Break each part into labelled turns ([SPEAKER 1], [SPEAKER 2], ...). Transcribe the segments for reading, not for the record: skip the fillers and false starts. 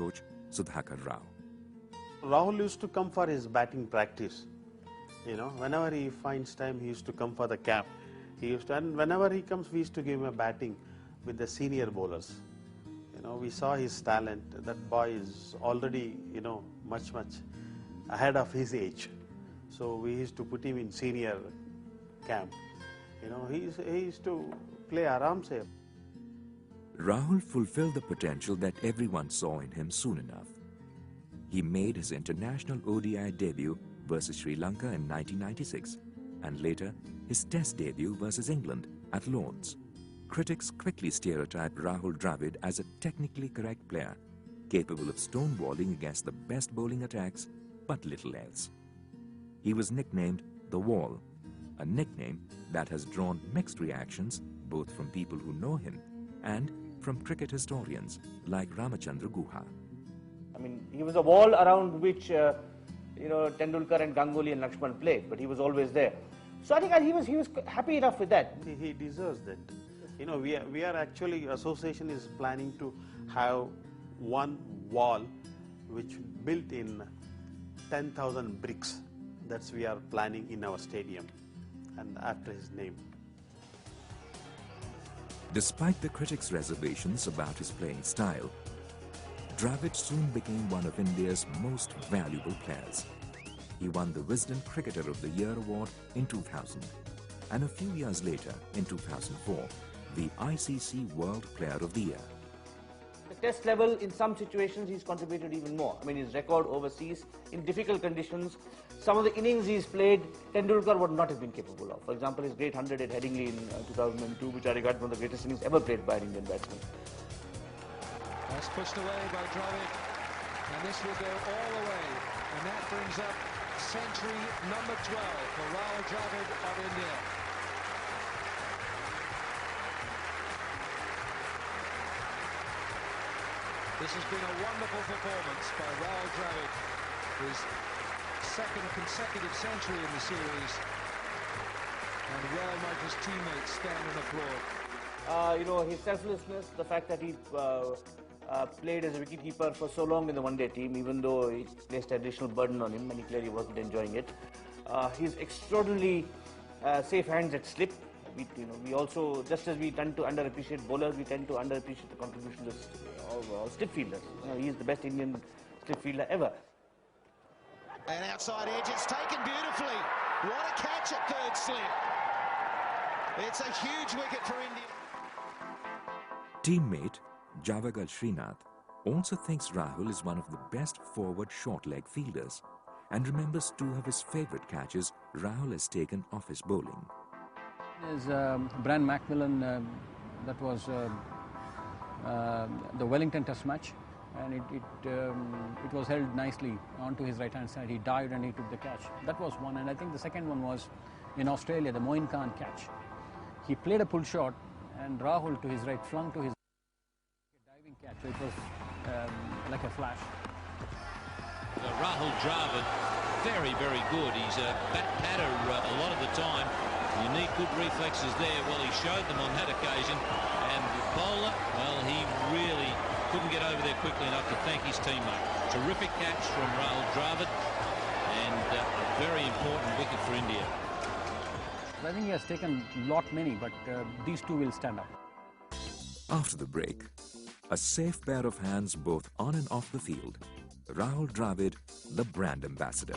[SPEAKER 1] coach Sudhakar Rao.
[SPEAKER 2] Rahul used to come for his batting practice. Whenever he finds time, he used to come for the camp. And whenever he comes, we used to give him a batting with the senior bowlers. We saw his talent. That boy is already, much ahead of his age. So we used to put him in senior camp. He used to play aram se.
[SPEAKER 1] Rahul fulfilled the potential that everyone saw in him soon enough. He made his international ODI debut versus Sri Lanka in 1996 and later his test debut versus England at Lord's. Critics quickly stereotyped Rahul Dravid as a technically correct player, capable of stonewalling against the best bowling attacks, but little else. He was nicknamed The Wall, a nickname that has drawn mixed reactions both from people who know him and from cricket historians like Ramachandra Guha.
[SPEAKER 3] I mean, he was a wall around which, Tendulkar and Ganguly and Lakshman played, but he was always there. So I think he was happy enough with that.
[SPEAKER 2] He deserves that. We are actually, association is planning to have one wall which built in 10,000 bricks. That's we are planning in our stadium and after his name.
[SPEAKER 1] Despite the critics' reservations about his playing style, Dravid soon became one of India's most valuable players. He won the Wisden Cricketer of the Year award in 2000 and a few years later, in 2004, the ICC World Player of the Year.
[SPEAKER 3] The test level, in some situations, he's contributed even more. I mean, his record overseas, in difficult conditions, some of the innings he's played, Tendulkar would not have been capable of. For example, his great 100 at Headingley in 2002, which I regard one of the greatest innings ever played by an Indian batsman.
[SPEAKER 4] That's pushed away by Dravid, and this will go all the way, and that brings up century number 12 for Rahul Dravid of India. This has been a wonderful performance by Rahul Dravid, his second consecutive century in the series, and well might his teammates stand and applaud.
[SPEAKER 3] His selflessness, the fact that he played as a wicketkeeper for so long in the one-day team, even though it placed additional burden on him and he clearly wasn't enjoying it. His extraordinarily safe hands at slip. We also, just as we tend to underappreciate bowlers, we tend to underappreciate the contribution of slip fielders. He is the best Indian slip fielder ever.
[SPEAKER 5] An outside edge, it's taken beautifully. What a catch at third slip. It's a huge wicket for India.
[SPEAKER 1] Teammate Javagal Srinath also thinks Rahul is one of the best forward short-leg fielders and remembers two of his favourite catches Rahul has taken off his bowling.
[SPEAKER 6] There's Brian Macmillan, that was the Wellington Test match, and it was held nicely onto his right hand side. He dived and he took the catch. That was one, and I think the second one was in Australia, the Moin Khan catch. He played a pull shot, and Rahul to his right flung to his diving catch. So it was like a flash.
[SPEAKER 7] Rahul Dravid, very, very good. He's a bat patter a lot of the time. You need good reflexes there. Well, he showed them on that occasion. And the bowler, well, he really couldn't get over there quickly enough to thank his teammate. Terrific catch from Rahul Dravid, and a very important wicket for India.
[SPEAKER 6] I think he has taken many, but these two will stand up.
[SPEAKER 1] After the break, a safe pair of hands both on and off the field. Rahul Dravid, the brand ambassador.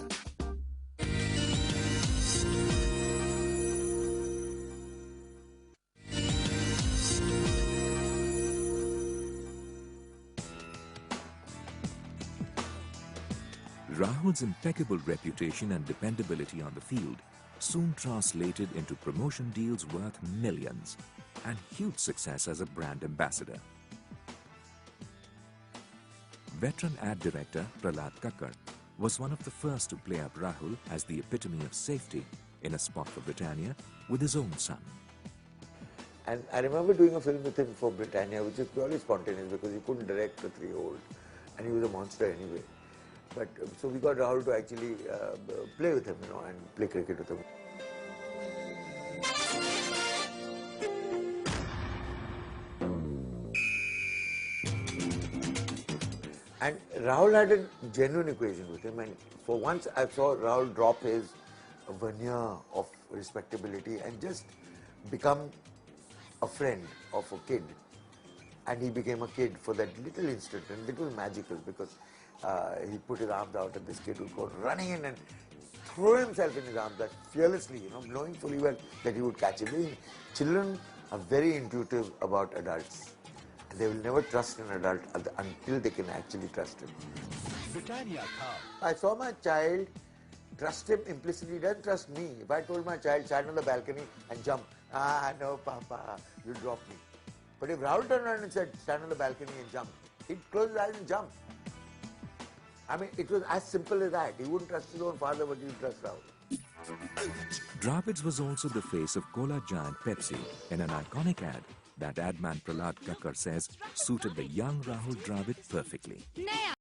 [SPEAKER 1] Rahul's impeccable reputation and dependability on the field soon translated into promotion deals worth millions and huge success as a brand ambassador. Veteran ad director Prahlad Kakkar was one of the first to play up Rahul as the epitome of safety in a spot for Britannia with his own son.
[SPEAKER 8] And I remember doing a film with him for Britannia, which is purely spontaneous because he couldn't direct a 3-year-old and he was a monster anyway. But so we got Rahul to actually play with him, and play cricket with him. And Rahul had a genuine equation with him, and for once I saw Rahul drop his veneer of respectability and just become a friend of a kid. And he became a kid for that little instant, and it was magical because he put his arms out and this kid would go running in and throw himself in his arms that fearlessly, knowing fully well that he would catch him. Children are very intuitive about adults. They will never trust an adult until they can actually trust him.
[SPEAKER 9] Britannia Cup.
[SPEAKER 8] I saw my child trust him implicitly. He doesn't trust me. If I told my child, stand on the balcony and jump, no, Papa, you drop me. But if Rahul turned around and said, stand on the balcony and jump, he'd close his eyes and jump. I mean, it was as simple as that. He wouldn't trust his own father, but he would trust Rahul.
[SPEAKER 1] Dravid was also the face of cola giant Pepsi in an iconic ad that ad man Prahlad Kakkar says suited the young Rahul Dravid perfectly.